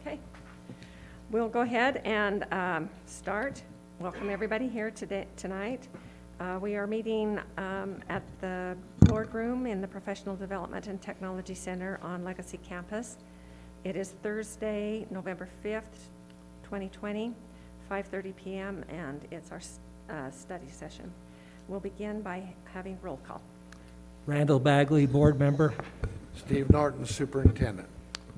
Okay, we'll go ahead and start. Welcome everybody here tonight. We are meeting at the boardroom in the Professional Development and Technology Center on Legacy Campus. It is Thursday, November 5th, 2020, 5:30 p.m., and it's our study session. We'll begin by having roll call. Randall Bagley, board member. Steve Norton, superintendent.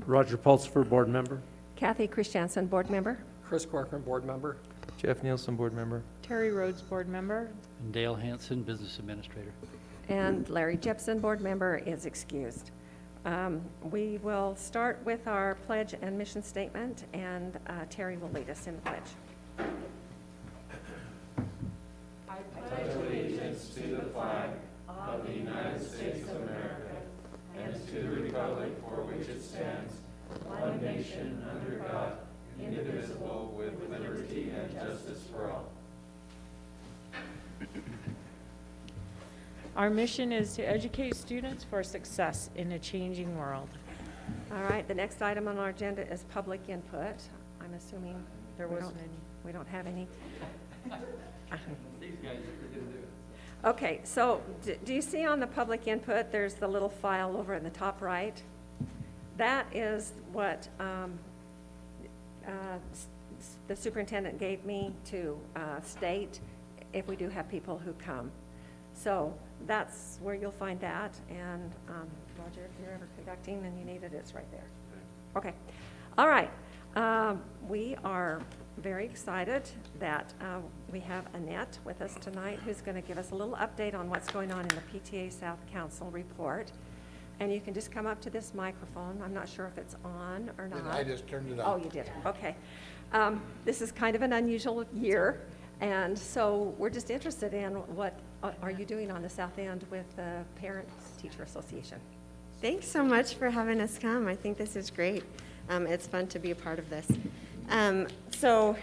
Roger Pulsifer, board member. Kathy Christiansen, board member. Chris Corcoran, board member. Jeff Nielsen, board member. Terry Rhodes, board member. And Dale Hanson, business administrator. And Larry Jepson, board member, is excused. We will start with our pledge and mission statement, and Terry will lead us in the pledge. I pledge allegiance to the flag of the United States of America and to the republic for which it stands, one nation under God, indivisible, with liberty and justice for all. Our mission is to educate students for success in a changing world. All right, the next item on our agenda is public input. I'm assuming There wasn't any. we don't have any. Okay, so do you see on the public input, there's the little file over in the top right? That is what the superintendent gave me to state if we do have people who come. So that's where you'll find that. And Roger, if you're ever conducting and you need it, it's right there. Okay. All right. We are very excited that we have Annette with us tonight, who's going to give us a little update on what's going on in the PTA South Council report. And you can just come up to this microphone. I'm not sure if it's on or not. And I just turned it Oh, on. you did? Okay. This is kind of an unusual year, and so we're just interested in what are you doing on the South End with the Parents-Teacher Association? Thanks so much for having us come. I think this is great. It's fun to be a part of this. So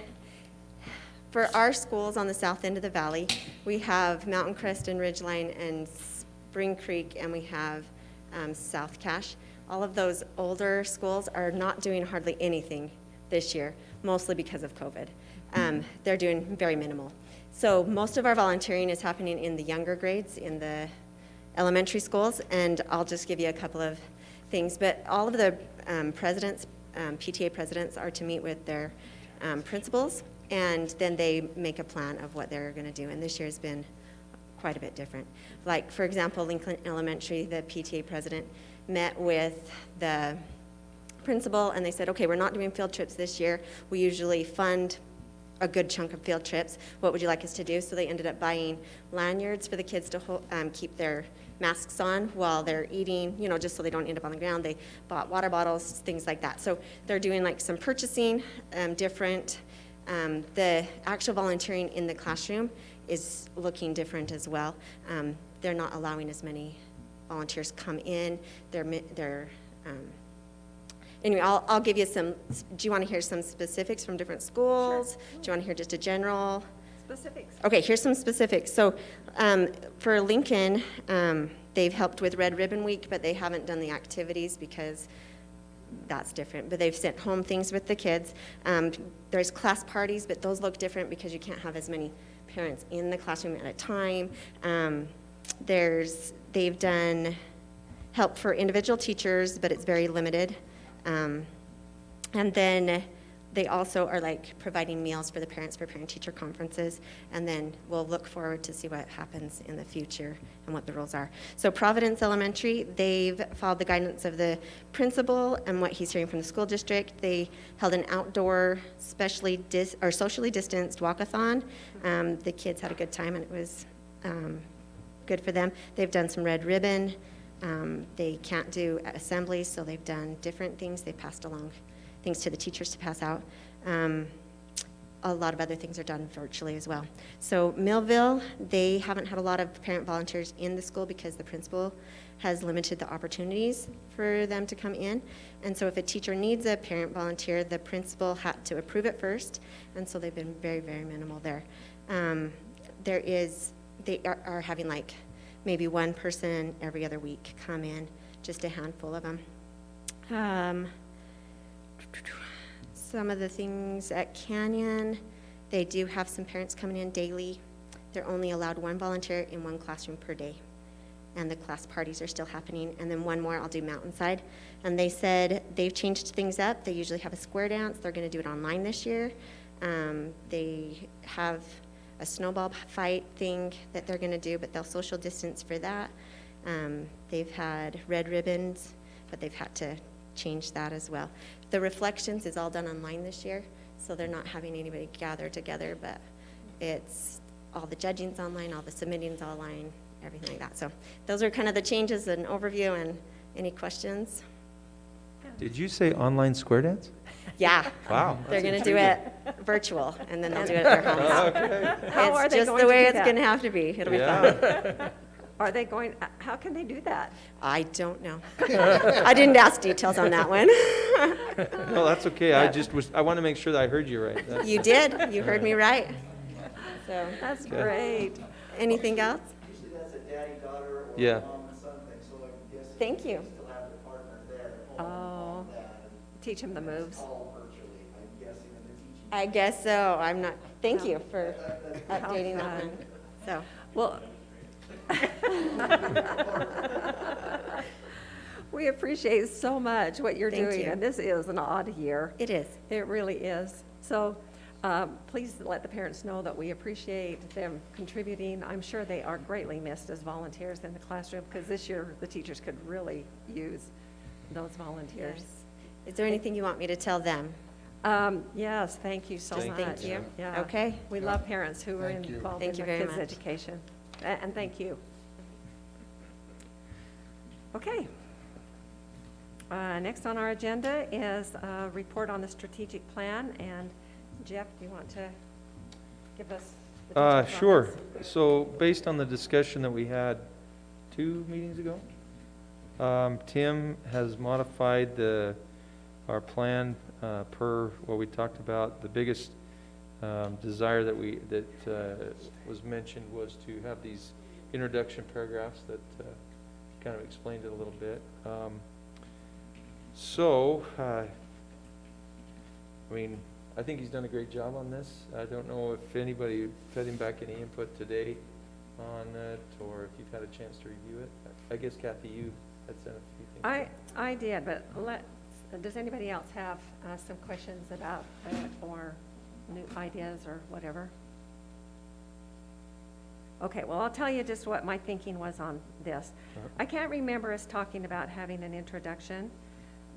for our schools on the south end of the valley, we have Mountain Crest and Ridgeline and Spring Creek, and we have South Cache. All of those older schools are not doing hardly anything this year, mostly because of COVID. They're doing very minimal. So most of our volunteering is happening in the younger grades, in the elementary schools, and I'll just give you a couple of things. But all of the presidents, PTA presidents, are to meet with their principals, and then they make a plan of what they're going to do. And this year has been quite a bit different. Like, for example, Lincoln Elementary, the PTA president met with the principal, and they said, okay, we're not doing field trips this year. We usually fund a good chunk of field trips. What would you like us to do? So they ended up buying lanyards for the kids to keep their masks on while they're eating, you know, just so they don't end up on the ground. They bought water bottles, things like that. So they're doing like some purchasing, different. The actual volunteering in the classroom is looking different as well. They're not allowing as many volunteers come in. Anyway, I'll give you some. Do you want to hear some specifics from different schools? Sure. Do you want to hear just a general? Specifics. Okay, here's some specifics. So for Lincoln, they've helped with Red Ribbon Week, but they haven't done the activities because that's different. But they've sent home things with the kids. There's class parties, but those look different because you can't have as many parents in the classroom at a time. They've done help for individual teachers, but it's very limited. And then they also are like providing meals for the parents for parent-teacher conferences, and then we'll look forward to see what happens in the future and what the rules are. So Providence Elementary, they've followed the guidance of the principal and what he's hearing from the school district. They held an outdoor, socially distanced walkathon. The kids had a good time, and it was good for them. They've done some red ribbon. They can't do assemblies, so they've done different things. They passed along things to the teachers to pass out. A lot of other things are done virtually as well. So Millville, they haven't had a lot of parent volunteers in the school because the principal has limited the opportunities for them to come in. And so if a teacher needs a parent volunteer, the principal had to approve it first. And so they've been very, very minimal there. They are having like maybe one person every other week come in, just a handful of them. some of the things at Canyon. They do have some parents coming in daily. They're only allowed one volunteer in one classroom per day. And the class parties are still happening. And then one more, I'll do Mountainside. And they said they've changed things up. They usually have a square dance. They're going to do it online this year. They have a snowball fight thing that they're going to do, but they'll social distance for that. They've had red ribbons, but they've had to change that as well. The reflections is all done online this year, so they're not having anybody gather together, but it's all the judging's online, all the submitting's online, everything like that. So those are kind of the changes and overview, and any questions? Did you say online square dance? Yeah. Wow. They're going to do it virtual, and then they'll do it at their homes. Okay. How are It's they just going the to way do it's that? going to have to be. It'll be fun. Yeah. Are they going, how can they do that? I don't know. I didn't ask details on that one. No, that's okay. I want to make sure that I heard you right. That's- You did. You heard me right. So, That's Okay. great. anything else? Usually that's a daddy-daughter or Yeah. mom and son thing, so I guess. Thank you. Still have the partner there, Oh. mom, dad, and Teach them the moves. it's all virtually, I'm guessing, and they're teaching. I guess so. I'm not, thank you for updating that fun. one. So, Well, we appreciate so much what you're Thank doing, you. and this is an odd year. it is. It really is. So please let the parents know that we appreciate them contributing. I'm sure they are greatly missed as volunteers in the classroom, because this year the teachers could really use those volunteers. Is there anything you want me to tell them? Yes, thank you so Just much. thank you? Yeah. Okay. We love parents who are Thank you. involved in Thank you their very kids' much. education. And thank you. Okay. Next on our agenda is a report on the strategic plan. And Jeff, do you want to give us the details on Sure. this? So based on the discussion that we had 2 meetings ago, Tim has modified our plan per what we talked about. The biggest desire that was mentioned was to have these introduction paragraphs that kind of explained it a little bit. I mean, I think he's done a great job on this. I don't know if anybody fed him back any input today on it, or if you've had a chance to review it. I guess Kathy, you had sent a few things. I did, but does anybody else have some questions about it or new ideas or whatever? Okay, well, I'll tell you just what my thinking was on this. I can't remember us talking about having an introduction,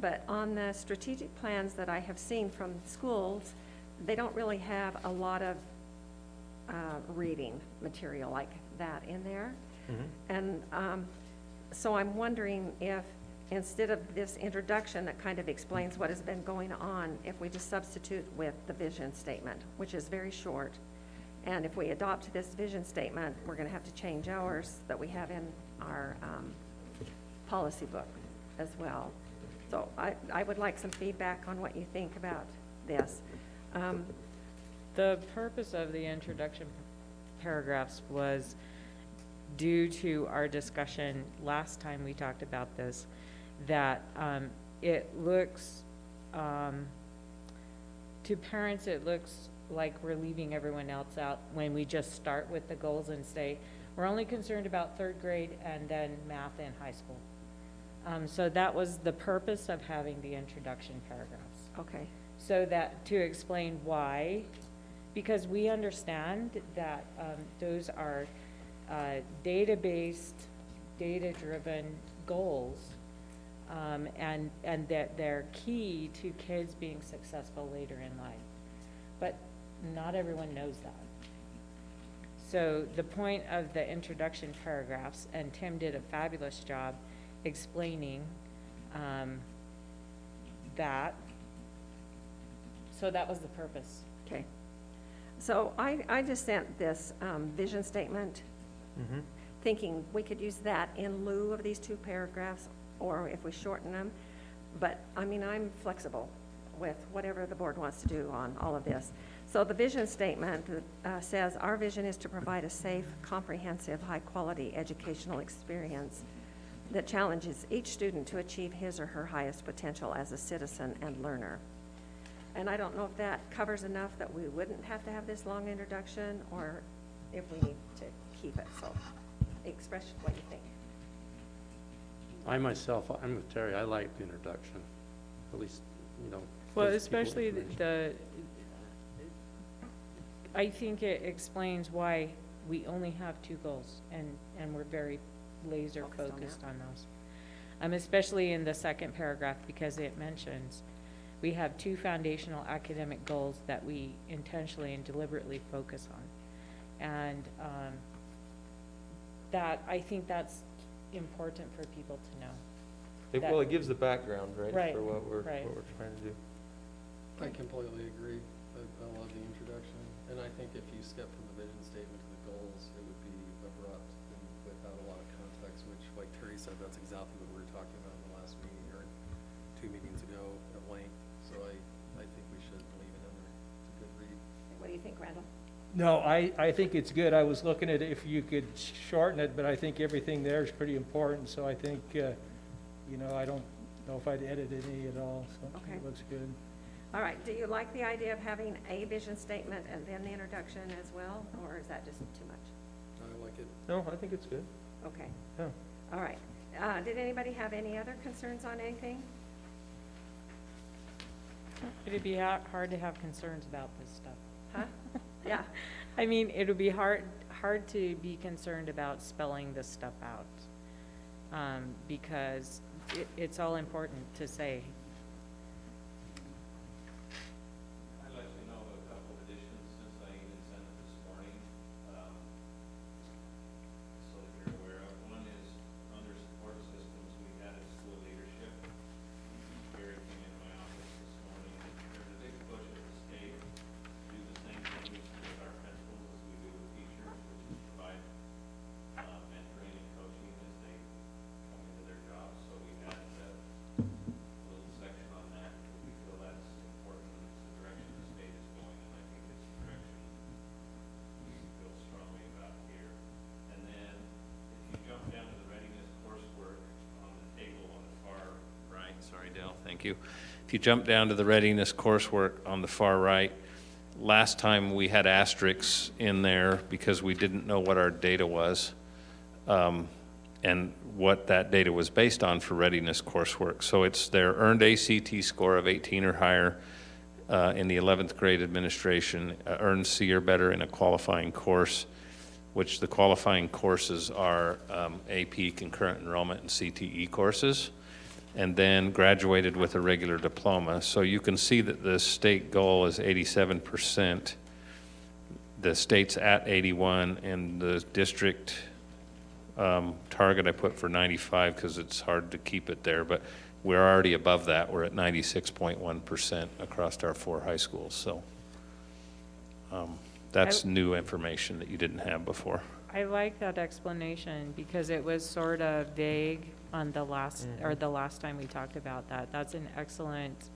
but on the strategic plans that I have seen from schools, they don't really have a lot of reading material like that in there. And so I'm wondering if, instead of this introduction that kind of explains what has been going on, if we just substitute with the vision statement, which is very short. And if we adopt this vision statement, we're going to have to change ours that we have in our policy book as well. So I would like some feedback on what you think about this. The purpose of the introduction paragraphs was due to our discussion last time we talked about this, that it looks, to parents, it looks like we're leaving everyone else out when we just start with the goals and say, we're only concerned about 3rd grade and then math in high school. So that was the purpose of having the introduction paragraphs. Okay. So that, to explain why, because we understand that those are data-based, data-driven goals, and that they're key to kids being successful later in life. But not everyone knows that. So the point of the introduction paragraphs, and Tim did a fabulous job explaining that. So that was the purpose. Okay. So I just sent this vision statement, thinking we could use that in lieu of these 2 paragraphs, or if we shorten them. But, I mean, I'm flexible with whatever the board wants to do on all of this. So the vision statement says, our vision is to provide a safe, comprehensive, high-quality educational experience that challenges each student to achieve his or her highest potential as a citizen and learner. And I don't know if that covers enough that we wouldn't have to have this long introduction, or if we need to keep it, so express what you think. I myself, I'm with Terry, I like the introduction, at least, you know. Well, gives people especially information. I think it explains why we only have 2 goals, and we're very laser Focused on focused that. on those. Especially in the second paragraph, because it mentions we have 2 foundational academic goals that we intentionally and deliberately focus on. And I think that's important for people to know. Well, it gives the background, right? Right, For what we're right. trying to do. I completely agree. I love the introduction. And I think if you step from the vision statement to the goals, it would be abrupt and without a lot of context, which, like Terry said, that's exactly what we were talking about in the last meeting, or 2 meetings ago at length. So I think we should leave it in there. It's a good read. What do you think, Randall? No, I think it's good. I was looking at if you could shorten it, but I think everything there is pretty important, so I think, you know, I don't know if I'd edit any at all, so Okay. it looks good. All right, do you like the idea of having a vision statement and then the introduction as well, or is that just too much? I like it. No, I think it's good. Okay, Yeah. all right. Did anybody have any other concerns on anything? It'd be hard to have concerns about this stuff. Huh? Yeah, I mean, it would be hard to be concerned about spelling this stuff out, because it's all important to say. I'd let you know of a couple of additions since I even sent it this morning, so that you're aware of. One is under support systems, we added school leadership. Barry came into my office this morning. There's a big push at the state to do the same things with our principals as we do with teachers, which is provide mentoring and coaching as they come into their jobs. So we added a little section on that. We feel that's important. It's the direction the state is going, and I think it's the direction we feel strongly about here. And then if you jump down to the readiness coursework on the table on the far right, sorry, Dale, thank you. If you jump down to the readiness coursework on the far right, last time we had asterisks in there because we didn't know what our data was, and what that data was based on for readiness coursework. So it's their earned ACT score of 18 or higher in the 11th grade administration, earned C or better in a qualifying course, which the qualifying courses are AP, concurrent enrollment, and CTE courses, and then graduated with a regular diploma. So you can see that the state goal is 87%. The state's at 81, and the district target I put for 95 because it's hard to keep it there, but we're already above that. We're at 96.1% across our 4 high schools. So that's new information that you didn't have before. I like that explanation because it was sort of vague on the last, or the last time we talked about that. That's an excellent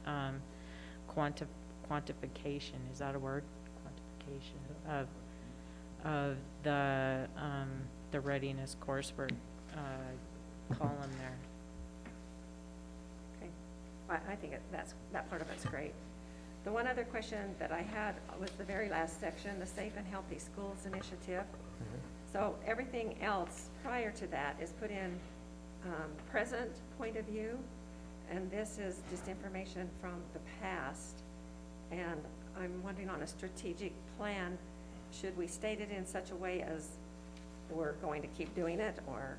quantification, is that a word? Quantification of the readiness coursework column there. okay. I think that part of it's great. The one other question that I had was the very last section, the Safe and Healthy Schools Initiative. So everything else prior to that is put in present point of view, and this is just information from the past. And I'm wondering, on a strategic plan, should we state it in such a way as we're going to keep doing it, or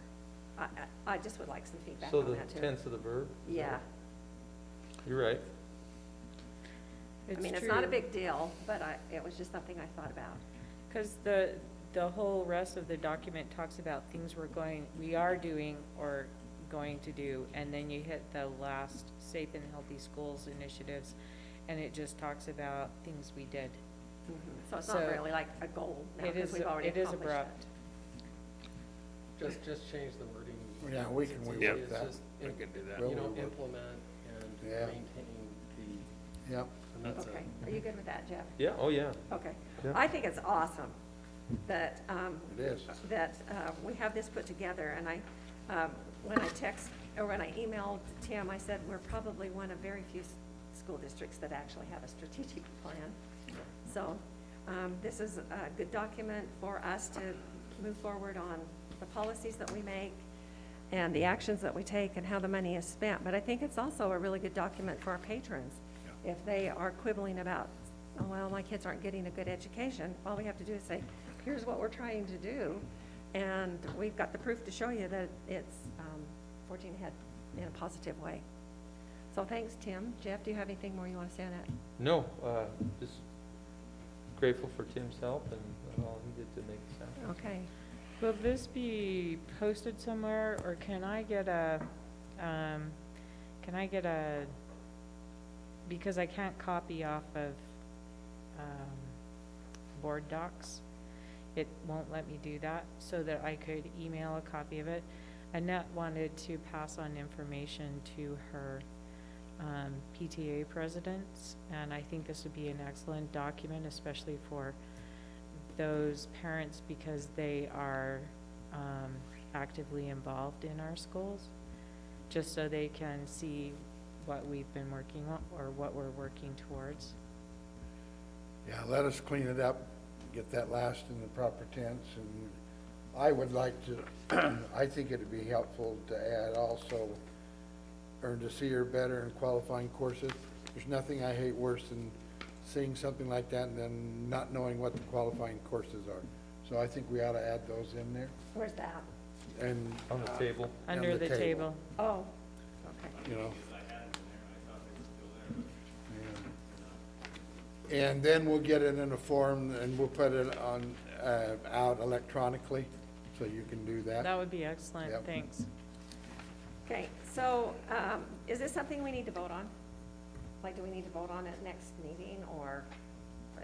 I just would like some feedback So on the that too. tense of the verb? Yeah, You're right. I mean, it's not a big deal, but it was just something I thought about. Because the whole rest of the document talks about things we are doing or going to do, and then you hit the last Safe and Healthy Schools initiatives, and it just talks about things we did. So it's not So really like a goal now, It because is, we've already it is accomplished abrupt. Just change the wording. Yeah, we can work It's with that. just, We can do that. You know, We'll work. implement and Yeah. maintain Yep. and that's Okay, it. are you good with that, Jeff? Yeah, oh yeah. Okay. Yeah. I think it's awesome that, It is. that we have this put together, and when I emailed Tim, I said, we're probably one of very few school districts that actually have a strategic plan. So this is a good document for us to move forward on the policies that we make and the actions that we take and how the money is spent. But I think it's also a really good document for our patrons. If they are quibbling about, oh, well, my kids aren't getting a good education, all we have to do is say, here's what we're trying to do. And we've got the proof to show you that it's forging ahead in a positive way. So thanks, Tim. Jeff, do you have anything more you want to say on that? No, just grateful for Tim's help and all he did to make this happen. Okay. Will this be posted somewhere, or can I get a, because I can't copy off of, board docs, it won't let me do that, so that I could email a copy of it. Annette wanted to pass on information to her, PTA presidents, and I think this would be an excellent document, especially for those parents, because they are actively involved in our schools, just so they can see what we've been working on or what we're working towards. Yeah, let us clean it up, get that last in the proper tense, and I would like to, I think it'd be helpful to add also, earn to see or better in qualifying courses. There's nothing I hate worse than seeing something like that and then not knowing what the qualifying courses are. So I think we ought to add those in there. Where's that? And On the table. Under the table. Oh, okay. you know. And then we'll get it in a form and we'll put it on, out electronically, so you can do that. That would be excellent, Yep. thanks. Okay, so is this something we need to vote on? Like, do we need to vote on it next meeting, or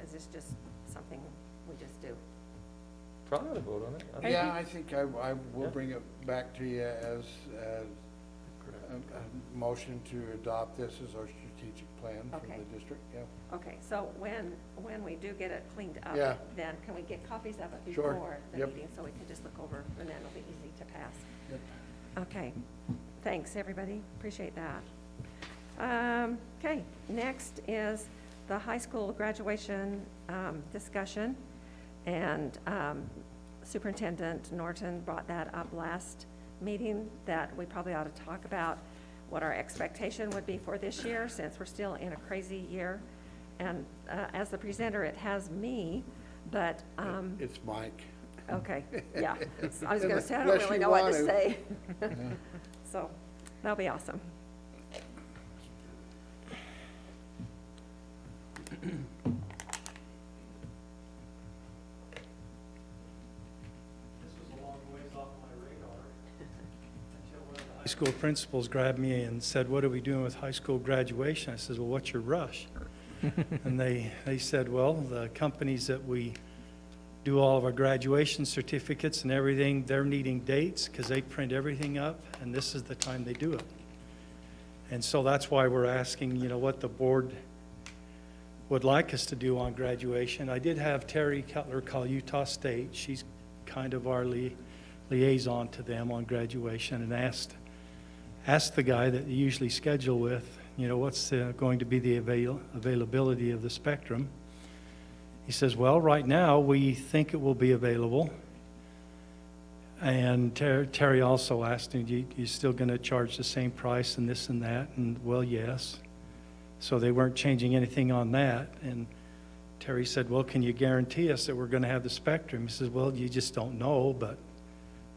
is this just something we just do? Probably ought to vote on it. Yeah, I think I will bring it back to you as a motion to adopt this as our strategic plan for Okay. the district, yeah. Okay, so when we do get it cleaned up, Yeah. then can we get copies of it Sure. before the Yep. meeting, so we can just look over, and then it'll be easy to pass? Yep. Okay, thanks, everybody, appreciate that. Okay, next is the high school graduation discussion, and Superintendent Norton brought that up last meeting, that we probably ought to talk about what our expectation would be for this year, since we're still in a crazy year. And as the presenter, it has me, but, It's Mike. okay, yeah. I was gonna say, I don't Unless really you know what want to to. say. So, that'll be awesome. High school principals grabbed me and said, "What are we doing with high school graduation?" I said, "Well, what's your rush?" And they said, "Well, the companies that we do all of our graduation certificates and everything, they're needing dates because they print everything up, and this is the time they do it." And so that's why we're asking, what the board would like us to do on graduation. I did have Terry Cutler call Utah State. She's kind of our liaison to them on graduation, and asked the guy that you usually schedule with, what's going to be the availability of the spectrum. He says, "Well, right now we think it will be available." And Terry also asked him, you still going to charge the same price and this and that? And, well, yes. So they weren't changing anything on that. And Terry said, "Well, can you guarantee us that we're going to have the spectrum?" He says, "Well, you just don't know, but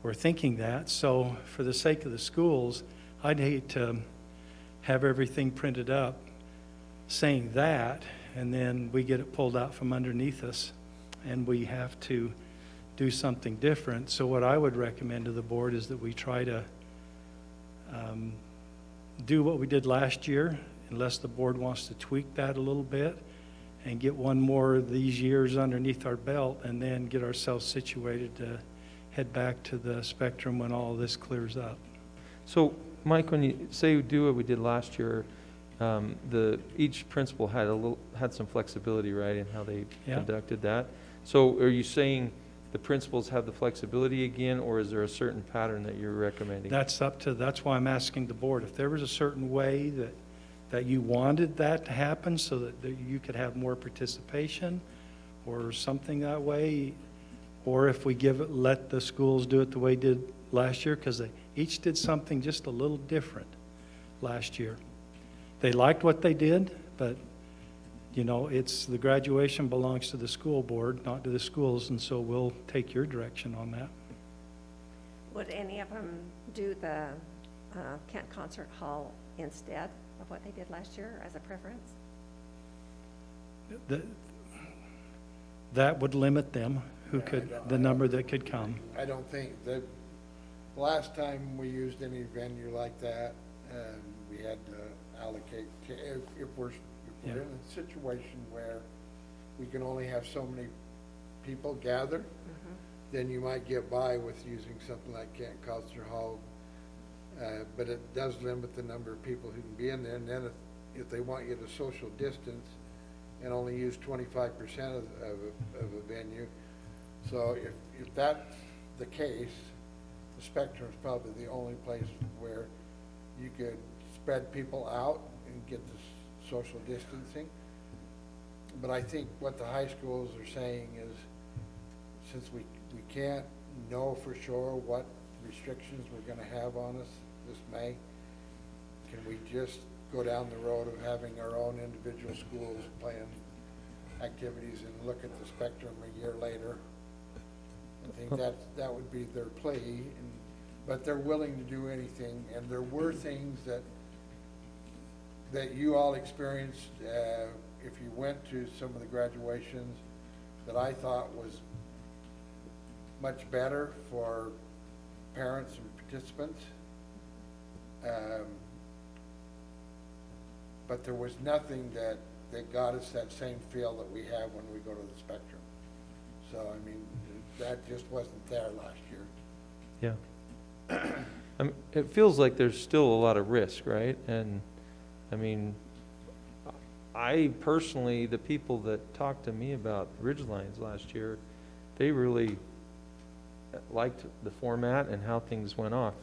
we're thinking that." So for the sake of the schools, I'd hate to have everything printed up saying that, and then we get it pulled out from underneath us, and we have to do something different. So what I would recommend to the board is that we try to do what we did last year, unless the board wants to tweak that a little bit, and get one more of these years underneath our belt, and then get ourselves situated to head back to the spectrum when all of this clears up. So, Mike, when you say we do what we did last year, each principal had some flexibility, right, in how they Yeah. conducted that. So are you saying the principals have the flexibility again, or is there a certain pattern that you're recommending? That's why I'm asking the board. If there was a certain way that that you wanted that to happen so that you could have more participation or something that way? Or if we let the schools do it the way they did last year, because they each did something just a little different last year. They liked what they did, but, you know, the graduation belongs to the school board, not to the schools, and so we'll take your direction on that. Would any of them do the Kent Concert Hall instead of what they did last year as a preference? That would limit them, Yeah, the number that could come. I don't think that, last time we used any venue like that, we had to allocate, if we're in a situation where we can only have so many people gather, then you might get by with using something like Kent Concert Hall. But it does limit the number of people who can be in there, and then if they want you to social distance and only use 25% of a venue. So if that's the case, the Spectrum is probably the only place where you could spread people out and get the social distancing. But I think what the high schools are saying is, since we can't know for sure what restrictions we're going to have on us this May, can we just go down the road of having our own individual schools plan activities and look at the Spectrum a year later? I think that would be their plea, but they're willing to do anything, and there were things that you all experienced if you went to some of the graduations that I thought was much better for parents and participants. But there was nothing that got us that same feel that we have when we go to the Spectrum. So, I mean, that just wasn't there last year. Yeah. It feels like there's still a lot of risk, right? And, I mean, I personally, the people that talked to me about Ridgelines last year, they really liked the format and how things went off.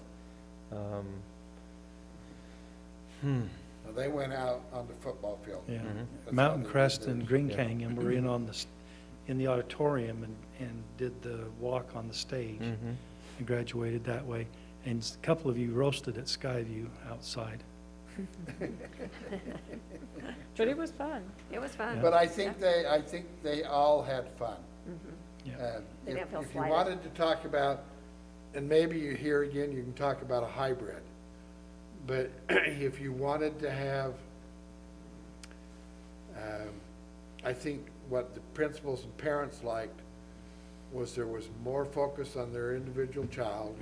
Now, they went out on the football field. Yeah. That's Mountain how they Crest did and theirs. Green Canyon were in the auditorium and did the walk on the stage and graduated that way. And a couple of you roasted at Skyview outside. But it was fun. It was fun. But I think they all had fun. Yeah. They didn't feel If you slighted. wanted to talk about, and maybe you here again, you can talk about a hybrid. But if you wanted to have, I think what the principals and parents liked was there was more focus on their individual child,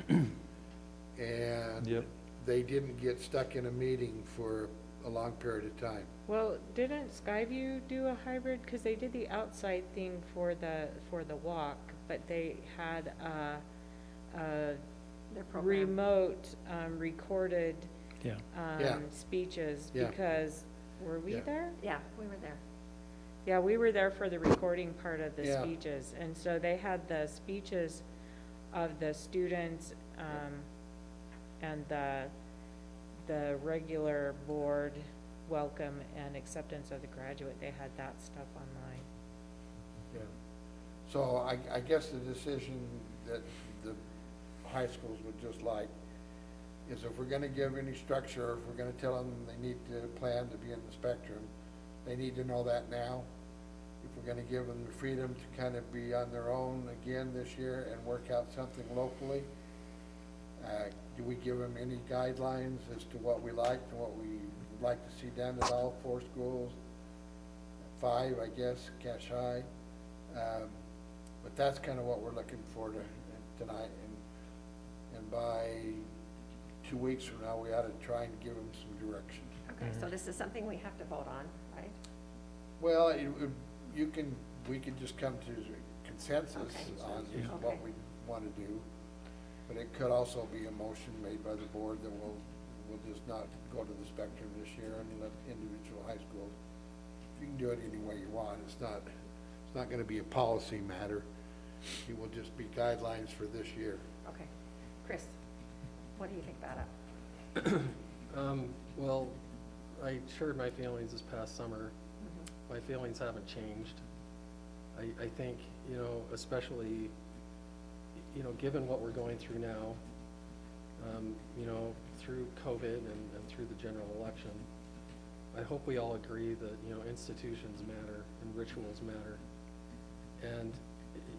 and they didn't get stuck in a meeting for a long period of time. Well, didn't Skyview do a hybrid? Because they did the outside thing for the walk, but they had Their program. remote recorded Yeah. speeches. Yeah. Because, were we Yeah. there? Yeah, we were there. Yeah, we were there for the recording part of the Yeah. speeches. And so they had the speeches of the students and the regular board welcome and acceptance of the graduate. They had that stuff online. Yeah. So I guess the decision that the high schools would just like is if we're gonna give any structure, if we're gonna tell them they need to plan to be in the Spectrum, they need to know that now. If we're gonna give them the freedom to kind of be on their own again this year and work out something locally, do we give them any guidelines as to what we liked and what we would like to see done at all 4 schools? 5, I guess, Cache High. But that's kind of what we're looking for tonight, and by 2 weeks from now, we ought to try and give them some direction. Okay, so this is something we have to vote on, right? Well, we could just come to consensus Okay. on Okay. what we want to do, but it could also be a motion made by the board that we'll just not go to the Spectrum this year and let individual high schools. You can do it any way you want. It's not going to be a policy matter. It will just be guidelines for this year. Okay. Chris, what do you think about it? Well, I shared my feelings this past summer. My feelings haven't changed. I think, you know, especially, you know, given what we're going through now, you know, through COVID and through the general election, I hope we all agree that, you know, institutions matter and rituals matter. And,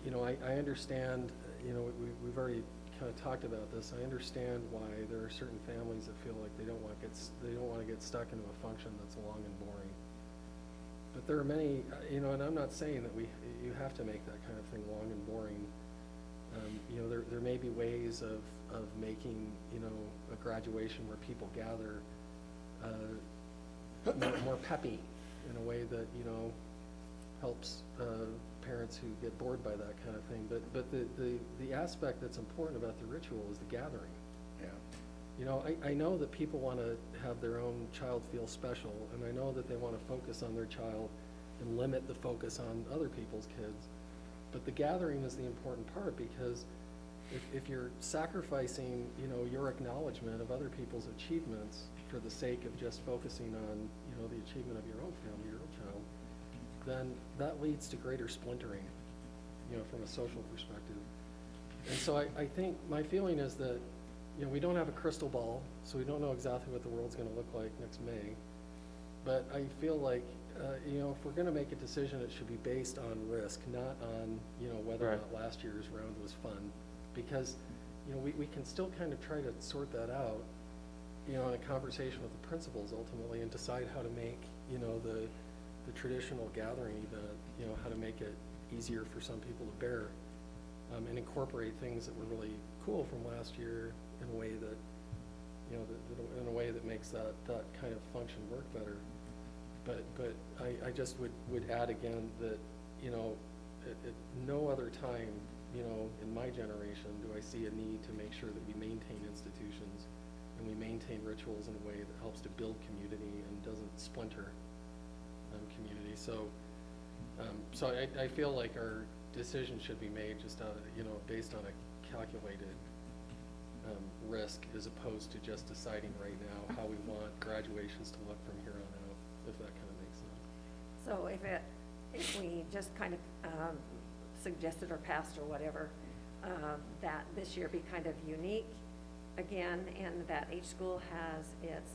you know, I understand, you know, we've already kind of talked about this. I understand why there are certain families that feel like they don't want to get stuck into a function that's long and boring. But there are many, you know, and I'm not saying that you have to make that kind of thing long and boring. You know, there may be ways of making, you know, a graduation where people gather more peppy in a way that, you know, helps parents who get bored by that kind of thing. But the aspect that's important about the ritual is the gathering. Yeah. You know, I know that people want to have their own child feel special, and I know that they want to focus on their child and limit the focus on other people's kids. But the gathering is the important part, because if you're sacrificing, you know, your acknowledgement of other people's achievements for the sake of just focusing on, you know, the achievement of your own family, your own child, then that leads to greater splintering, you know, from a social perspective. And so I think my feeling is that, you know, we don't have a crystal ball, so we don't know exactly what the world's going to look like next May. But I feel like, you know, if we're going to make a decision, it should be based on risk, not on, you know, whether or not last year's round was fun. Because, you know, we can still kind of try to sort that out, you know, in a conversation with the principals ultimately, and decide how to make, you know, the traditional gathering event, you know, how to make it easier for some people to bear, and incorporate things that were really cool from last year in a way that, you know, in a way that makes that kind of function work better. But I just would add again that, you know, at no other time, you know, in my generation do I see a need to make sure that we maintain institutions and we maintain rituals in a way that helps to build community and doesn't splinter community. So I feel like our decision should be made just out of, you know, based on a calculated risk, as opposed to just deciding right now how we want graduations to look from here on out, if that kind of makes sense. So if we just kind of suggested or passed or whatever, that this year be kind of unique again, and that each school has its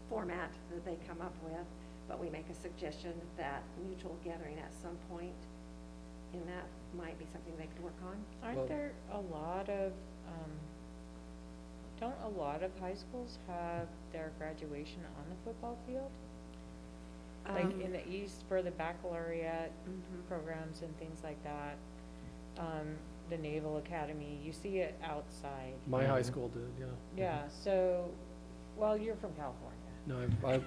format that they come up with, but we make a suggestion that mutual gathering at some point, and that might be something they could work on. Aren't there a lot of, don't a lot of high schools have their graduation on the football field? Like in the East for the baccalaureate programs and things like that. The Naval Academy, you see it outside. My high school did, yeah. Yeah, so, well, you're from California. No,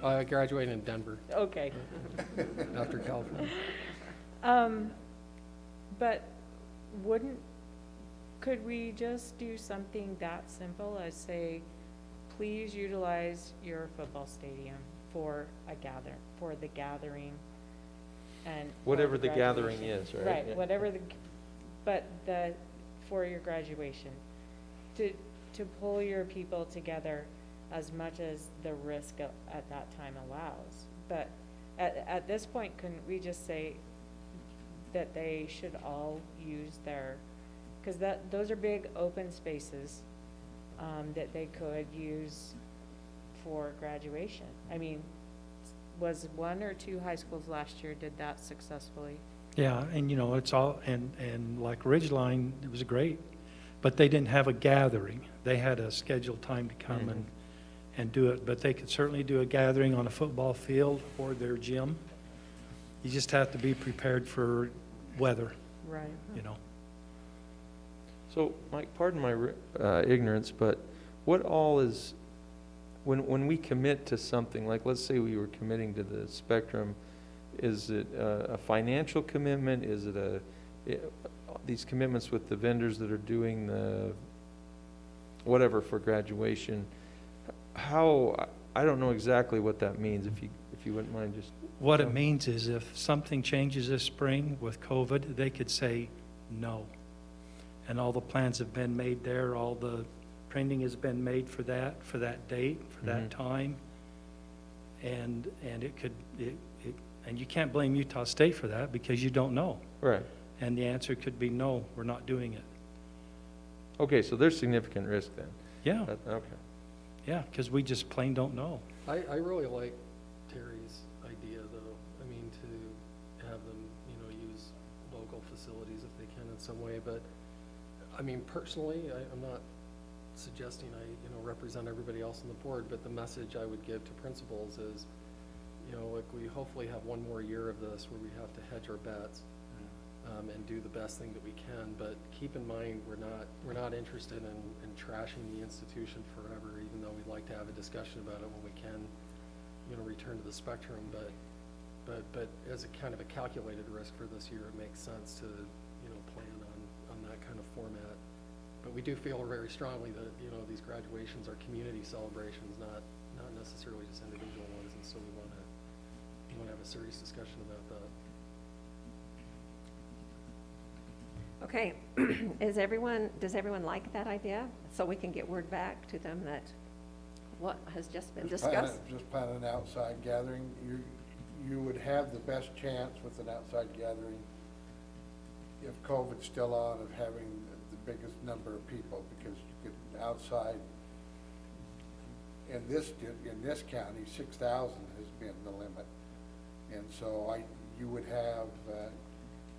I graduated in Denver. Okay. After California. But could we just do something that simple as say, please utilize your football stadium for the gathering and. Whatever the the gathering graduation. is, right? Right, Yeah. whatever for your graduation, to pull your people together as much as the risk at that time allows. But at this point, couldn't we just say that they should all use because those are big open spaces that they could use for graduation. I mean, was 1 or 2 high schools last year did that successfully? Yeah, and you know, it's all, and like Ridgeline, it was great, but they didn't have a gathering. They had a scheduled time to come and do it, but they could certainly do a gathering on a football field or their gym. You just have to be prepared for weather, Right. you know. So, Mike, pardon my ignorance, but what all is, when we commit to something, like let's say we were committing to the Spectrum, is it a financial commitment? Is it these commitments with the vendors that are doing the whatever for graduation? How, I don't know exactly what that means, if you wouldn't mind just. What it means is if something changes this spring with COVID, they could say no. And all the plans have been made there, all the printing has been made for that date, for that time. and and you can't blame Utah State for that because you don't know. Right. And the answer could be, no, we're not doing it. Okay, so there's significant risk then. Yeah, Okay. yeah, because we just plain don't know. I really like Terry's idea, though. I mean, to have them, use local facilities if they can in some way. But, I mean, personally, I'm not suggesting I, represent everybody else on the board, but the message I would give to principals is, like, we hopefully have one more year of this where we have to hedge our bets, and do the best thing that we can. But keep in mind, we're not interested in trashing the institution forever, even though we'd like to have a discussion about it when we can, return to the spectrum. But as a kind of a calculated risk for this year, it makes sense to, plan on that kind of format. But we do feel very strongly that, these graduations are community celebrations, not necessarily just individual ones. And so we want to have a serious discussion about that. Okay, does everyone like that idea? So we can get word back to them that what has just been discussed? Just plan an outside gathering. You would have the best chance with an outside gathering if COVID's still on of having the biggest number of people, because you could outside, in this county, 6,000 has been the limit. And so you would have,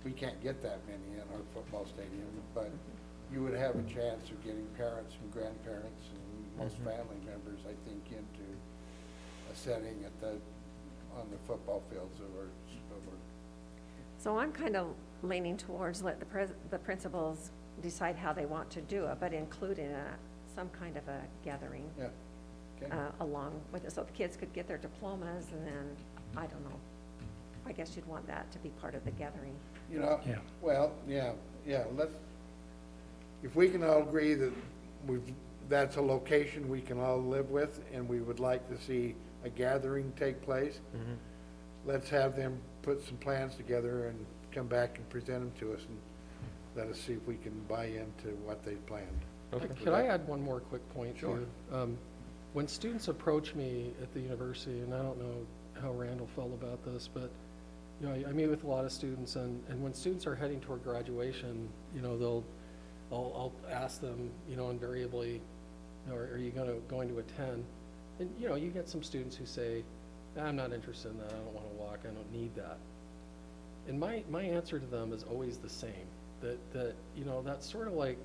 we can't get that many in our football stadium, but you would have a chance of getting parents and grandparents and most family members, I think, into a setting on the football fields of our. So I'm kind of leaning towards let the principals decide how they want to do it, but include in some kind of a gathering. Yeah. Okay. Along with it, so the kids could get their diplomas, and then, I don't know, I guess you'd want that to be part of the gathering. Yeah. Well, yeah, if we can all agree that that's a location we can all live with, and we would like to see a gathering take place, let's have them put some plans together and come back and present them to us, and let us see if we can buy into what they planned. Okay. Could I add one more quick point? Sure. Too? When students approach me at the university, and I don't know how Randall felt about this, but I meet with a lot of students, and when students are heading toward graduation, I'll ask them, invariably, are you going to attend? And you get some students who say, I'm not interested in that. I don't want to walk. I don't need that. And my answer to them is always the same. That that's sort of like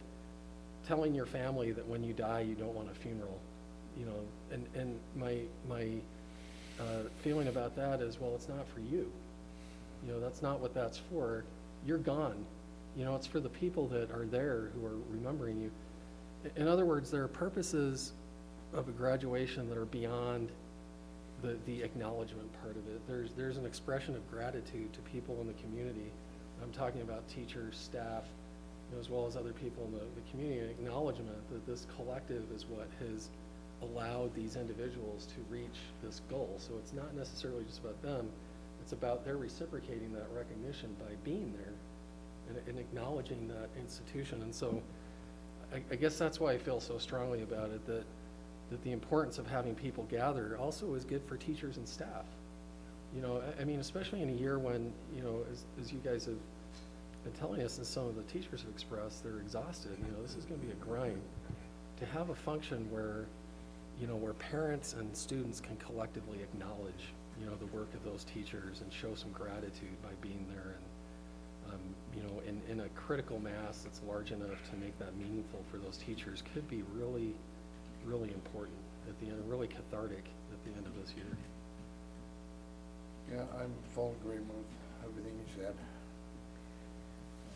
telling your family that when you die, you don't want a funeral. And my feeling about that is, well, it's not for you. That's not what that's for. You're gone. It's for the people that are there who are remembering you. In other words, there are purposes of a graduation that are beyond the acknowledgement part of it. There's an expression of gratitude to people in the community. I'm talking about teachers, staff, as well as other people in the community, and acknowledgement that this collective is what has allowed these individuals to reach this goal. So it's not necessarily just about them. It's about their reciprocating that recognition by being there and acknowledging that institution. And so I guess that's why I feel so strongly about it, that the importance of having people gather also is good for teachers and staff. I mean, especially in a year when, as you guys have been telling us, and some of the teachers have expressed, they're exhausted. This is going to be a grind. To have a function where, where parents and students can collectively acknowledge, the work of those teachers and show some gratitude by being there, and in a critical mass that's large enough to make that meaningful for those teachers, could be really, really important at the end, really cathartic at the end of this year. Yeah, I'm in full agreement with everything you said.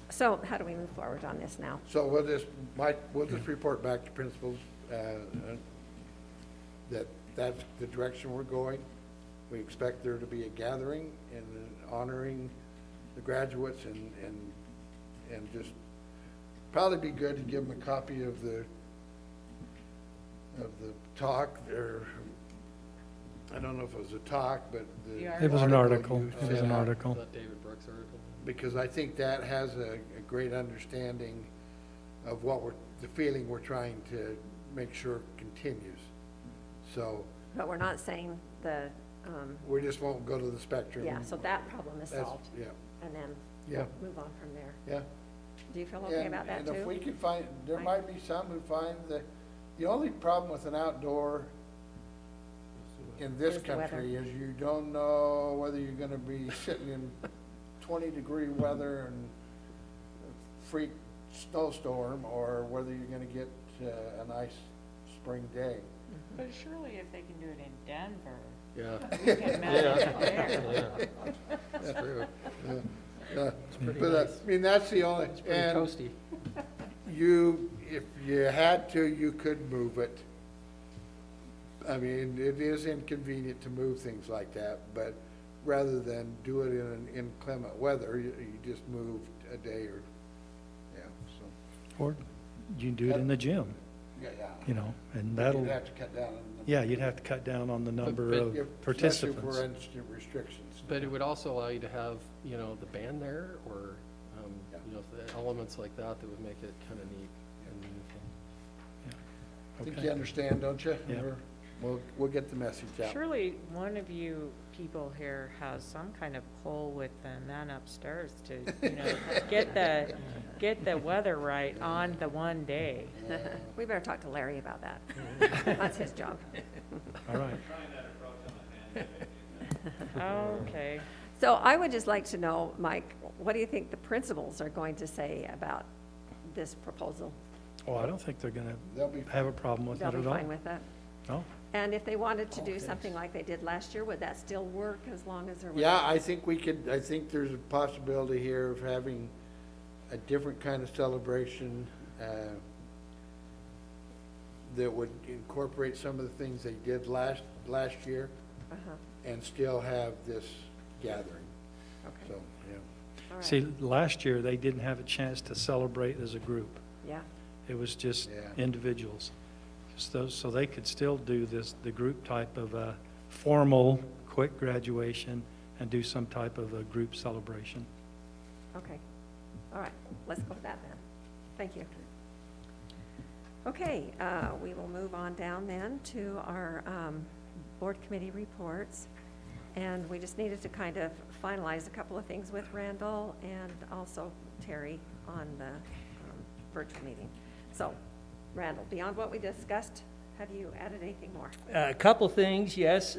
So how do we move forward on this now? So we'll just report back to principals that that's the direction we're going. We expect there to be a gathering and honoring the graduates, and just probably be good to give them a copy of the talk, or I don't know if it was a talk, but It was an article. you It was sent an out, article. That David Brooks article. because I think that has a great understanding of what the feeling we're trying to make sure continues. So, But we're not saying the We just won't go to the spectrum. Yeah, so that problem is That's- solved, Yeah, and then yeah, move on from there. yeah. Do you feel okay about that And if too? we can find, there Fine. might be some who find that, the only problem with an outdoor in this Is the weather. country is you don't know whether you're gonna be sitting in 20-degree weather and a freak snowstorm, or whether you're gonna get a nice spring day. But surely if they can do it in Denver, Yeah, we can manage it there. yeah, that's true. But, pretty nice. I mean, that's the only, It's pretty and toasty. if you had to, you could move it. I mean, it is inconvenient to move things like that, but rather than do it in an inclement weather, you just move a day or, yeah, so. Or you can do it in the gym, Yeah, you know, and You'd that'll, have to cut down on the. yeah, you'd have to cut down on the number but- of Especially if participants. we're under restrictions. But it would also allow you to have, you know, the band there, or, Yeah. you know, the elements like that that would make it kind of neat and meaningful. I think Okay. you understand, don't you? Yeah. We'll get the message out. Surely one of you people here has some kind of pull with the man upstairs to, you know, get the weather right on the one day. We better talk to Larry about that. That's his job. All right. Okay. So I would just like to know, Mike, what do you think the principals are going to say about this proposal? Oh, I don't think they're gonna They'll be, have a problem with They'll it be at all. fine with that? No? And if they wanted to do something like they did last year, would that still work as long as there was? yeah, I think I think there's a possibility here of having a different kind of celebration, that would incorporate some of the things they did last year Uh-huh, and still have this gathering, okay, so, yeah. all right. See, last year, they didn't have a chance to celebrate as a group. Yeah, It was just Yeah. individuals. So they could still do this, the group type of a formal, quick graduation and do some type of a group celebration. okay. All right, let's go with that then. Thank you. Okay, we will move on down then to our board committee reports. And we just needed to kind of finalize a couple of things with Randall and also Terry on the virtual meeting. So, Randall, beyond what we discussed, have you added anything more? A couple things, yes.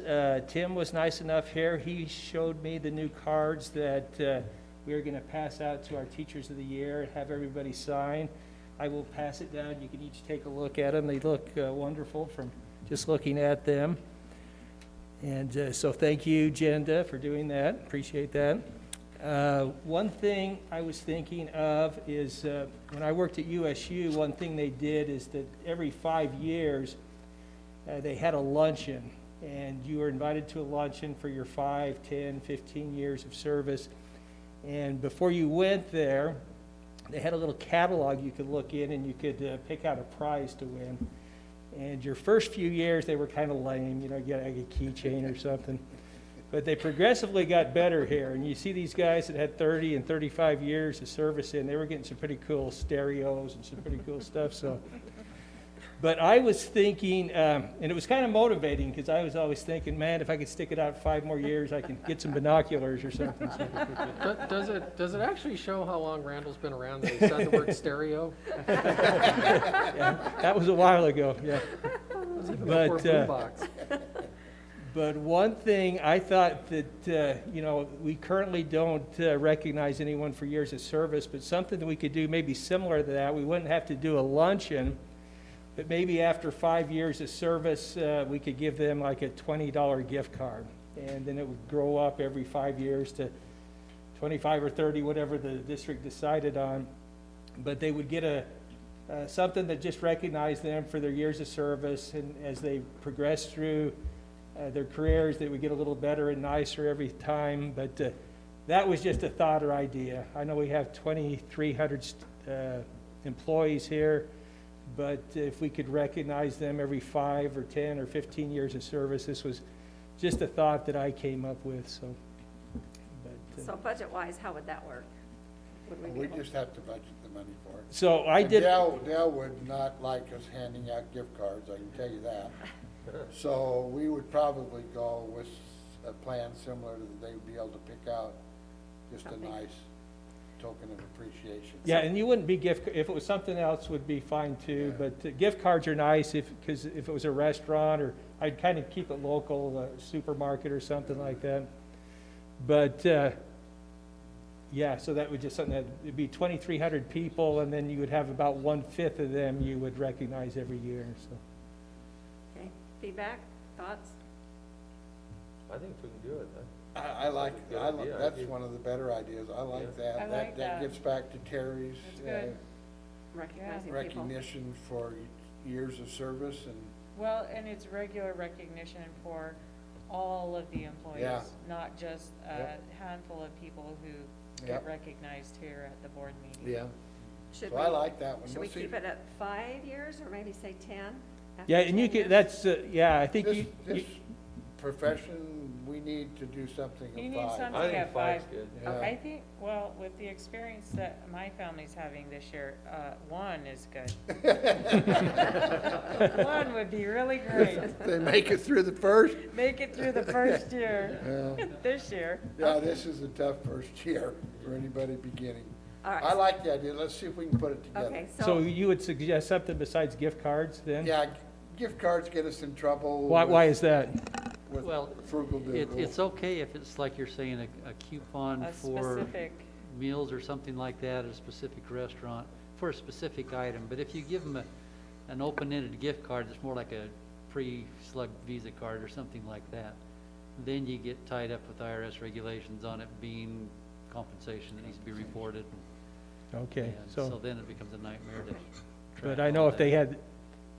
Tim was nice enough here. He showed me the new cards that we are going to pass out to our Teachers of the Year and have everybody sign. I will pass it down. You can each take a look at them. They look wonderful from just looking at them. And so thank you, Jenda, for doing that. Appreciate that. One thing I was thinking of is when I worked at USU, one thing they did is that every 5 years, they had a luncheon, and you were invited to a luncheon for your 5, 10, 15 years of service. And before you went there, they had a little catalog you could look in, and you could pick out a prize to win. And your first few years, they were kind of lame, you know, you get like a keychain or something. But they progressively got better here. And you see these guys that had 30 and 35 years of service in, they were getting some pretty cool stereos and some pretty cool stuff. So, but I was thinking, and it was kind of motivating because I was always thinking, man, if I could stick it out 5 more years, I can get some binoculars or something. So, Does it actually show how long Randall's been around that he said the word stereo? yeah, that was a while ago, yeah. Before But, Blue Box. But one thing I thought that, you know, we currently don't recognize anyone for years of service, but something that we could do maybe similar to that, we wouldn't have to do a luncheon, but maybe after 5 years of service, we could give them like a $20 gift card. And then it would grow up every 5 years to 25 or 30, whatever the district decided on. But they would get something that just recognized them for their years of service, and as they progress through their careers, they would get a little better and nicer every time. But that was just a thought or idea. I know we have 2,300 employees here, but if we could recognize them every 5 or 10 or 15 years of service, this was just a thought that I came up with. So, but, So budget-wise, how would that work? Would we be We able- just have to budget the money for it. so I And did. Dell would not like us handing out gift cards, I can tell you that. So we would probably go with a plan similar that they would be able to pick out just a Something. nice token of appreciation. Yeah, and you wouldn't be if it was something else would be fine too, Yeah. but gift cards are nice because if it was a restaurant or, I'd kind of keep it local, a supermarket or something like that. But, yeah, so that would just something that, it'd be 2,300 people, and then you would have about 1/5 of them you would recognize every year, so. Okay, feedback, thoughts? I think we can do it. I like, That's a good idea. that's one of the better ideas. I like Yeah. that. I like That that. gets back to Terry's That's good. Recognizing people. recognition for years of service and, Well, and it's regular recognition for all of the employees, Yeah. not just a Yep. handful of people who Yep. get recognized here at the board meeting. yeah. Should So we, I like that one. should we Let's see. keep it at 5 years or maybe say 10? After Yeah, and you 10 years? could, that's, yeah, I think you, This profession, we need to do something You of need five. something I think at five's five. good. Yeah. I think, well, with the experience that my family's having this year, 1 is good. 1 would be really great. They make it through the first? Make it through the first year, Yeah. this year. Yeah, this is a tough first year for anybody beginning. All right. I like the idea. Let's see if we can put it together. Okay, so so, you would suggest something besides gift cards then? Yeah, gift cards get us in trouble. Why is that? With Well, frugal doodle. It's okay if it's like you're saying, a coupon A for specific, meals or something like that at a specific restaurant for a specific item. But if you give them an open-ended gift card that's more like a pre-slugged Visa card or something like that, then you get tied up with IRS regulations on it being compensation that needs to be reported. Okay, And so. so then it becomes a nightmare to But track I know all if they that. had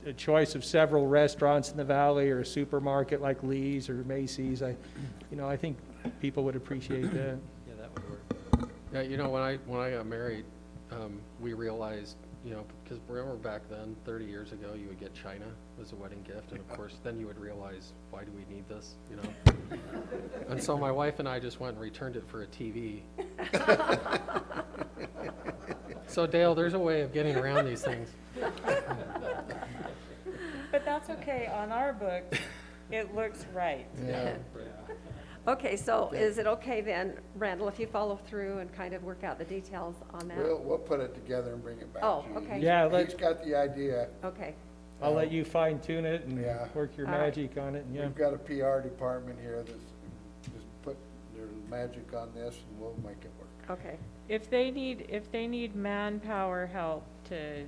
a choice of several restaurants in the valley or a supermarket like Lee's or Macy's, I think people would appreciate that. Yeah, that would work. Yeah, you know, when I got married, we realized, because remember back then, 30 years ago, you would get china as a wedding gift, and of course, then you would realize, why do we need this, And so my wife and I just went and returned it for a TV. So Dale, there's a way of getting around these things. but that's okay, on our book, it looks right. Yeah. okay, so is it okay then, Randall, if you follow through and kind of work out the details on that? We'll put it together and bring it back Oh, to you. okay. He's- Yeah, He's got the idea. Okay, I'll let you fine tune it and Yeah. work your All right. magic on it, and yeah. We've got a PR department here that's just put their magic on this and we'll make it work. okay. If they need manpower help to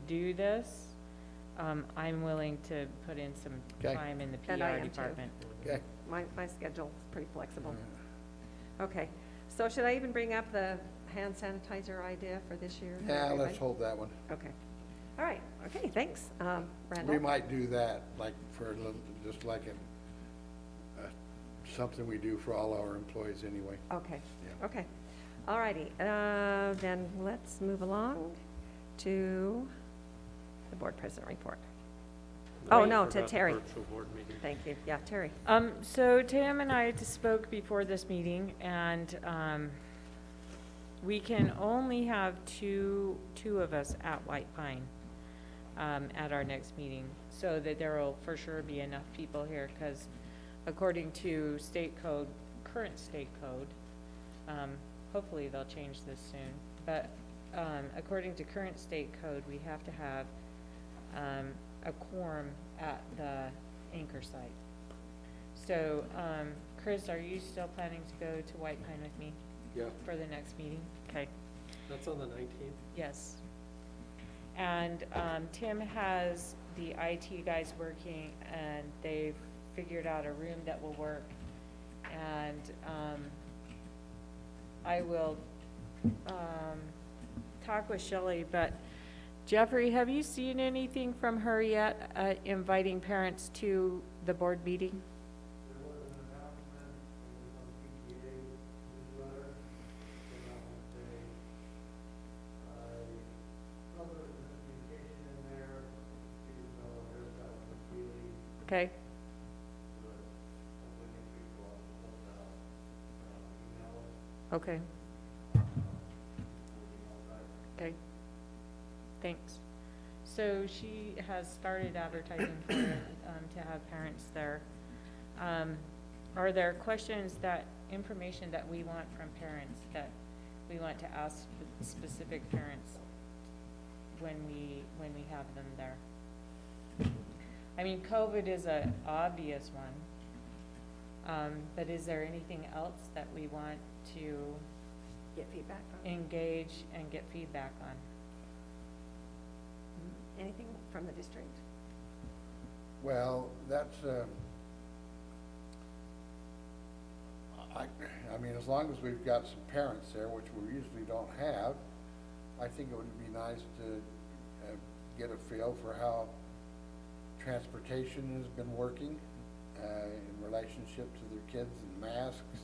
do this, I'm willing to put in some Okay. time in the And I PR am too. department. Okay. My schedule's pretty flexible. Okay, so should I even bring up the hand sanitizer idea for this year? for Yeah, let's everybody? hold that one. Okay, all right, okay, thanks, Randall. We might do that, like, for a little, just like something we do for all our employees anyway. Okay, Yeah. okay, all righty, then let's move along to the board president report. Oh, no, to Forgot the Terry. virtual board meeting. Thank you, yeah, Terry. So Tim and I spoke before this meeting, and we can only have two of us at White Pine at our next meeting, so that there will for sure be enough people here, because according to state code, current state code, hopefully they'll change this soon, but according to current state code, we have to have a quorum at the anchor site. So, Chris, are you still planning to go to White Pine with me Yeah, for the next meeting? Okay, that's on the 19th. yes. And Tim has the IT guys working, and they've figured out a room that will work. And I will talk with Shelley, but Jeffrey, have you seen anything from her yet, inviting parents to the board meeting? There was an announcement, it was on PTA newsletter, came out Wednesday. I thought there was a miscommunication in there, people know there's that was really, Okay, but hopefully next week we'll also post out, emails, okay, all right. okay. Thanks. So she has started advertising for it, to have parents there. are there questions information that we want from parents, that we want to ask specific parents when we have them there? I mean, COVID is a obvious one, but is there anything else that we want to Get feedback from engage and get feedback on? anything from the district? Well, that's, I mean, as long as we've got some parents there, which we usually don't have, I think it would be nice to get a feel for how transportation has been working in relationship to their kids and masks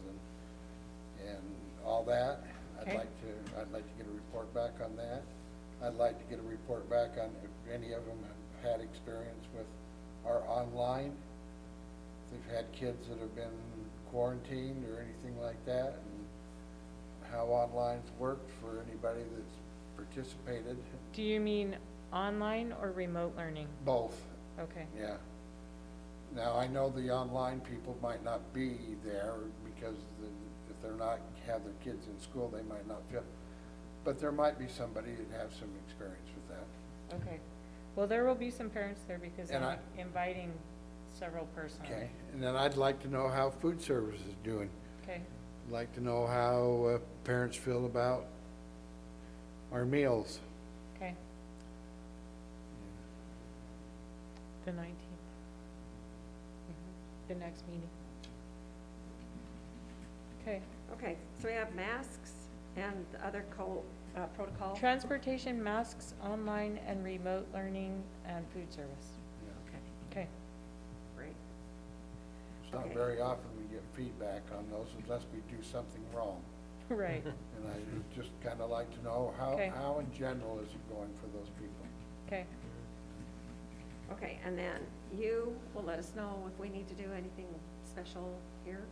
and all that. Okay. I'd like to get a report back on that. I'd like to get a report back on if any of them have had experience with our online. If they've had kids that have been quarantined or anything like that, and how online's worked for anybody that's participated. Do you mean online or remote learning? Both, Okay. yeah. Now, I know the online people might not be there because if they're not, have their kids in school, they might not feel, but there might be somebody that has some experience with that. Okay. Well, there will be some parents there because And I'm inviting several personally. Okay, and then I'd like to know how food service is doing. Okay. I'd like to know how parents feel about our meals. Okay. The 19th. The next meeting. Okay. Okay, so we have masks and other protocol. Transportation, masks, online and remote learning, and food service. Okay, Okay. great. It's not Okay. very often we get feedback on those unless we do something wrong. Right. And I just kind of like to know Okay. how in general is it going for those people? Okay. Okay, and then you will let us know if we need to do anything special here?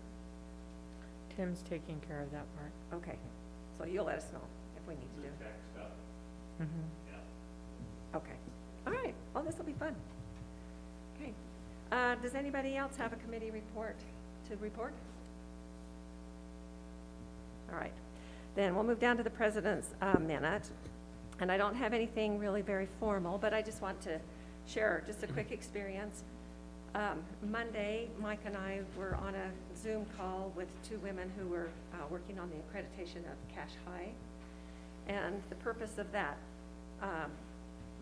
Tim's taking care of that part. Okay, so you'll let us know if we need to do. Okay, all right, well, this will be fun. Okay, does anybody else have a committee report to report? All right, then we'll move down to the president's minute. And I don't have anything really very formal, but I just want to share just a quick experience. Monday, Mike and I were on a Zoom call with two women who were working on the accreditation of Cache High. And the purpose of that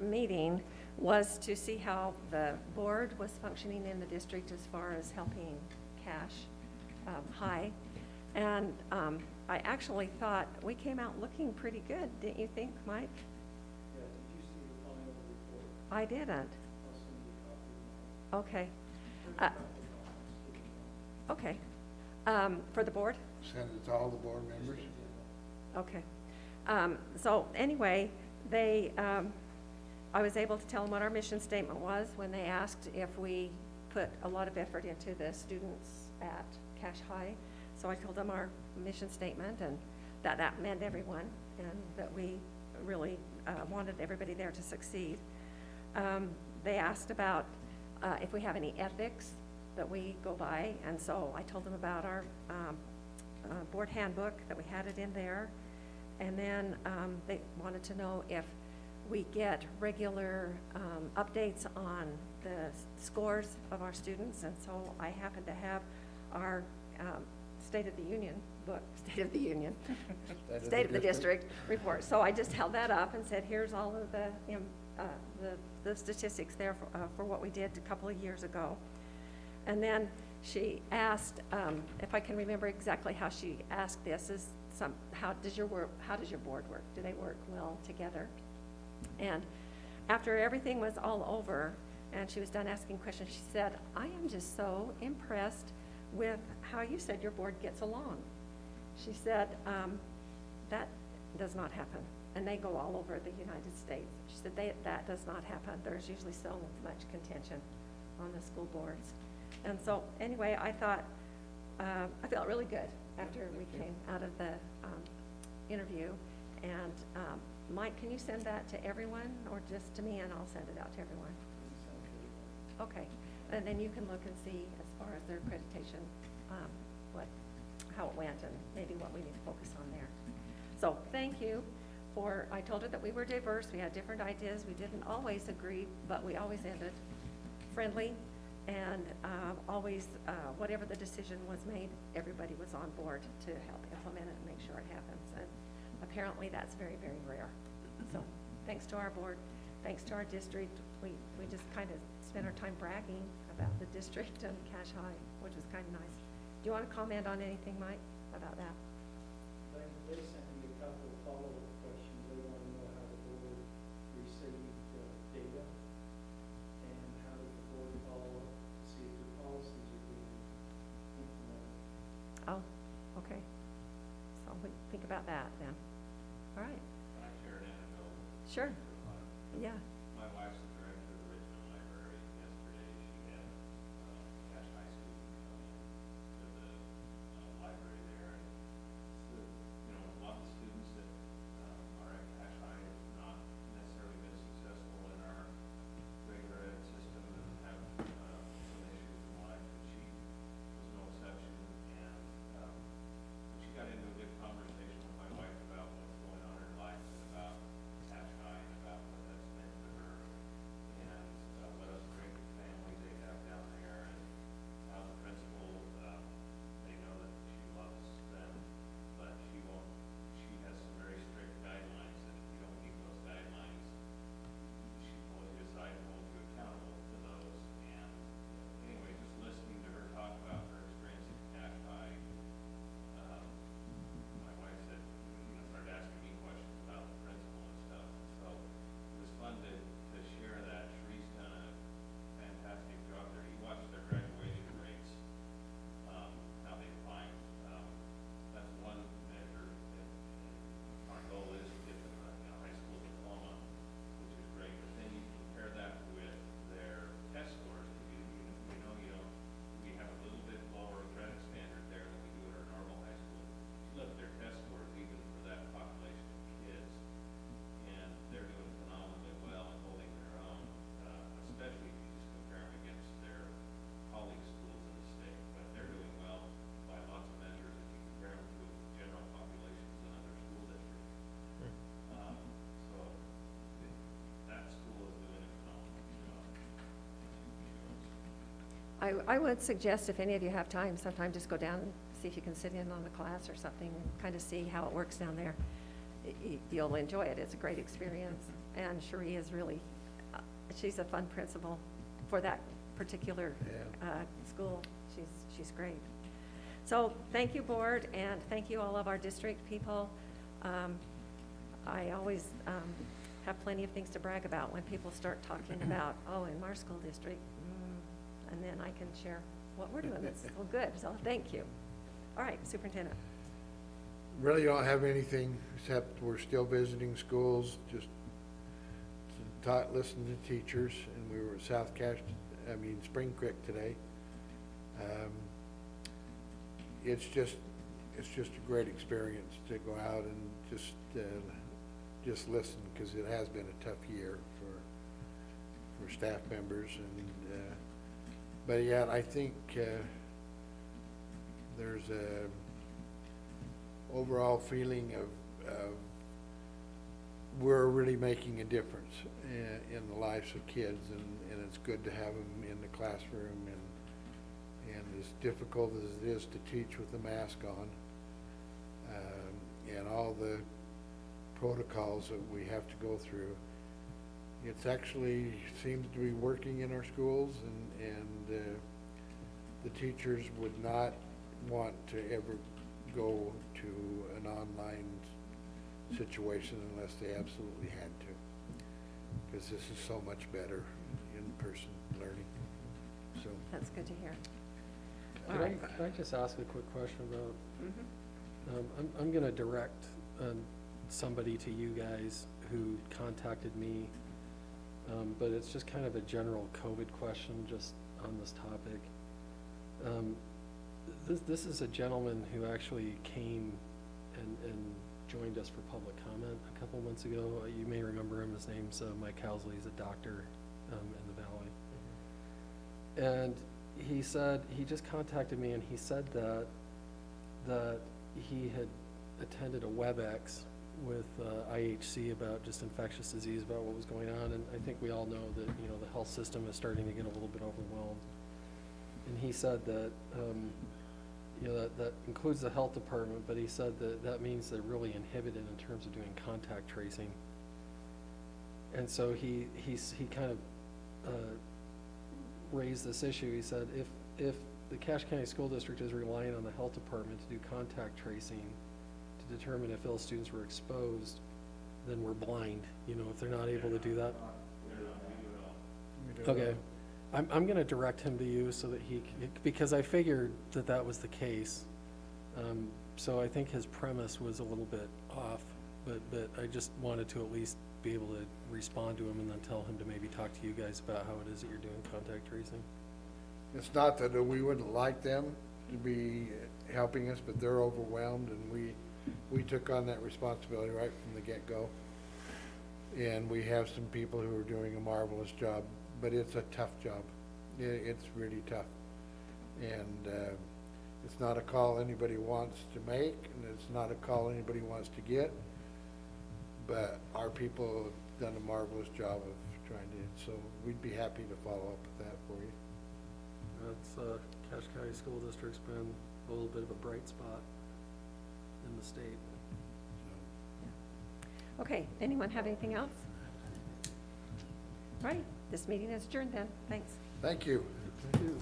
meeting was to see how the board was functioning in the district as far as helping Cache High. And I actually thought we came out looking pretty good, didn't you think, Mike? Yeah, did you see the final report? I didn't. I'll send you a copy Okay. tomorrow. Okay. For the board? Send it to all the board members? Okay. So anyway, they, I was able to tell them what our mission statement was when they asked if we put a lot of effort into the students at Cache High. So I told them our mission statement and that meant everyone and that we really wanted everybody there to succeed. They asked about if we have any ethics that we go by, and so I told them about our board handbook, that we had it in there. And then they wanted to know if we get regular updates on the scores of our students, and so I happen to have our State of the Union book, State of the Union, State of the District report. So I just held that up and said, here's all of the statistics there for what we did a couple of years ago. And then she asked, if I can remember exactly how she asked this, is how does your board work? Do they work well together? And after everything was all over and she was done asking questions, she said, I am just so impressed with how you said your board gets along. She said, that does not happen. And they go all over the United States. She said, that does not happen. There's usually so much contention on the school boards. And so anyway, I thought, I felt really good after we came out of the interview. And Mike, can you send that to everyone or just to me, and I'll send it out to everyone? Okay, and then you can look and see as far as their accreditation how it went and maybe what we need to focus on there. So thank you I told her that we were diverse, we had different ideas, we didn't always agree, but we always ended friendly, and always, whatever the decision was made, everybody was on board to help implement it and make sure it happens. And apparently that's very, very rare. So thanks to our board, thanks to our district, we just kind of spent our time bragging about the district and Cache High, which was kind of nice. Do you want to comment on anything, Mike, about that? They sent me a couple of follow-up questions. They want to know how the board received data and how does the board follow up to see if the policies are being implemented. Oh, okay. So we think about that then. All right. Can I share an anecdote? Sure. Yeah. My wife's the director of the Richmond Library. Yesterday, she had Cache High student come in to the library there. And so, you know, a lot of the students that are at Cache High have not necessarily been successful in our regular ed system and have some issues in life. And she was no exception. And she got into a good conversation with my wife about what's going on in her life and about Cache High and about what that's meant to her and what a great family they have down there and how the principal, they know that she loves them, but she has some very strict guidelines that if you don't meet those guidelines, she pulls you aside and holds you accountable to those. And anyway, just listening to her talk about her experience at Cache High, my wife said, started asking me questions about the principal and stuff. So it was fun to share that. Sheree's done a fantastic job there. You watch their graduation rates, how they climb. That's one measure. And our goal is to get them a high school diploma, which is great. But then you compare that with their test scores. We have a little bit lower credit standard there than we do at our normal high school. You look at their test scores even for that population of kids, and they're doing phenomenally well and holding their own, especially if you just compare them against their colleague schools in the state. But they're doing well by lots of measures if you compare them to general populations in other school districts. So that school is doing a phenomenal job. I would suggest if any of you have time, sometime just go down and see if you can sit in on the class or something and kind of see how it works down there. You'll enjoy it. It's a great experience. And Sheree is really, she's a fun principal for that particular school. She's great. So thank you, board, and thank you all of our district people. I always have plenty of things to brag about when people start talking about, oh, in our school district, and then I can share what we're doing that's so good. So thank you. All right, Superintendent. Really don't have anything, except we're still visiting schools, just listen to teachers, and we were at Spring Creek today. It's just a great experience to go out and just listen, because it has been a tough year for staff members, and but yet I think there's a overall feeling of we're really making a difference in the lives of kids, and it's good to have them in the classroom, and as difficult as it is to teach with the mask on, and all the protocols that we have to go through, it's actually seems to be working in our schools, and the teachers would not want to ever go to an online situation unless they absolutely had to, because this is so much better in-person learning. So That's good to hear. All Can right. I just ask a quick question about, Mhm. I'm gonna direct somebody to you guys who contacted me, but it's just kind of a general COVID question just on this topic. This is a gentleman who actually came and joined us for public comment a couple months ago. You may remember him. His name's Mike Housley. He's a doctor in the Valley. And he said, he just contacted me and he said that he had attended a WebEx with IHC about just infectious disease, about what was going on, and I think we all know that, you know, the health system is starting to get a little bit overwhelmed. And he said that, you know, that includes the health department, but he said that that means they're really inhibited in terms of doing contact tracing. And so he kind of raised this issue. He said, if the Cache County School District is relying on the health department to do contact tracing to determine if ill students were exposed, then we're blind, you know, if they're not able to do that. Okay. I'm gonna direct him to you so that because I figured that that was the case. So I think his premise was a little bit off, but I just wanted to at least be able to respond to him and then tell him to maybe talk to you guys about how it is that you're doing contact tracing. It's not that we wouldn't like them to be helping us, but they're overwhelmed, and we took on that responsibility right from the get-go. And we have some people who are doing a marvelous job, but it's a tough job. It's really tough. And it's not a call anybody wants to make, and it's not a call anybody wants to get. But our people have done a marvelous job of trying to, so we'd be happy to follow up with that for you. That's, Cache County School District's been a little bit of a bright spot in the state. Okay, anyone have anything else? All right, this meeting is adjourned then. Thanks. Thank you. Thank you.